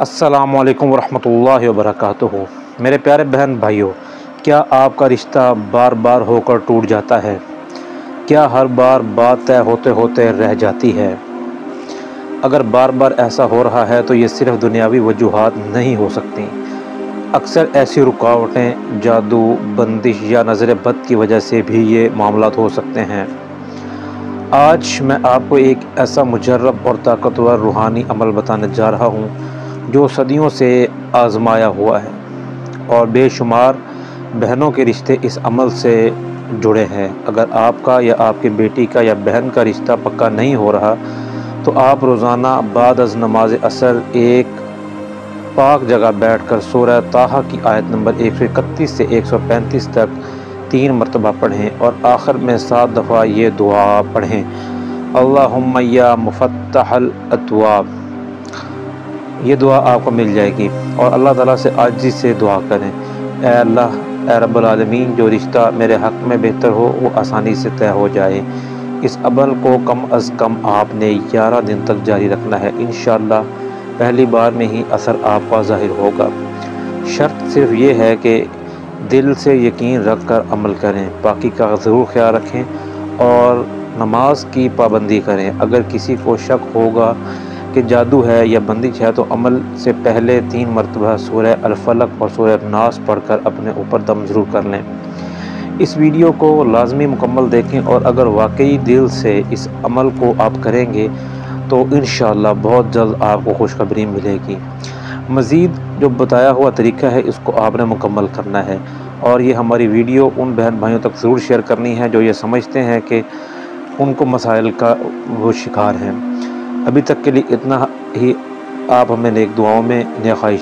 अस्सलामुअलैकुम वरहमतुल्लाहि वबरकातुहू। मेरे प्यारे बहन भाइयों, क्या आपका रिश्ता बार बार होकर टूट जाता है? क्या हर बार बात तय होते होते रह जाती है? अगर बार बार ऐसा हो रहा है तो ये सिर्फ दुनियावी वजूहात नहीं हो सकती। अक्सर ऐसी रुकावटें, जादू, बंदिश या नज़र बद की वजह से भी ये मामलात हो सकते हैं। आज मैं आपको एक ऐसा मुजर्रब और ताकतवर रूहानी अमल बताने जा रहा हूँ जो सदियों से आजमाया हुआ है और बेशुमार बहनों के रिश्ते इस अमल से जुड़े हैं। अगर आपका या आपकी बेटी का या बहन का रिश्ता पक्का नहीं हो रहा तो आप रोज़ाना बाद अज़ नमाज असर एक पाक जगह बैठकर सूरह ताहा की आयत नंबर 131 से 135 तक 3 मरतबा पढ़ें और आखिर में 7 दफ़ा ये दुआ पढ़ें, अल्लाहुम्मा या मुफ़त्तहल अब्वाब। ये दुआ आपको मिल जाएगी और अल्लाह ताला से आजिज़ी से दुआ करें, ए अल्लाह, ए रब्बुल आलमीन, जो रिश्ता मेरे हक़ में बेहतर हो वो आसानी से तय हो जाए। इस अमल को कम अज़ कम आपने 11 दिन तक जारी रखना है। इंशाअल्लाह पहली बार में ही असर आपका ज़ाहिर होगा। शर्त सिर्फ़ ये है कि दिल से यकीन रख कर अमल करें, बाकी का ज़रूर ख्याल रखें और नमाज की पाबंदी करें। अगर किसी को शक होगा कि जादू है या बंदिश है तो अमल से पहले 3 मरतबा सूरह अल-फलक और सूरह नास पढ़कर अपने ऊपर दम ज़रूर कर लें। इस वीडियो को लाजमी मुकम्मल देखें और अगर वाकई दिल से इस अमल को आप करेंगे तो इंशाअल्लाह बहुत जल्द आपको खुशखबरी मिलेगी। मज़ीद जो बताया हुआ तरीका है इसको आपने मुकम्मल करना है और ये हमारी वीडियो उन बहन भाइयों तक ज़रूर शेयर करनी है जो ये समझते हैं कि उनको मसाइल का वो शिकार हैं। अभी तक के लिए इतना ही। आप हमें नेक दुआओं में नेक ख्वाहिश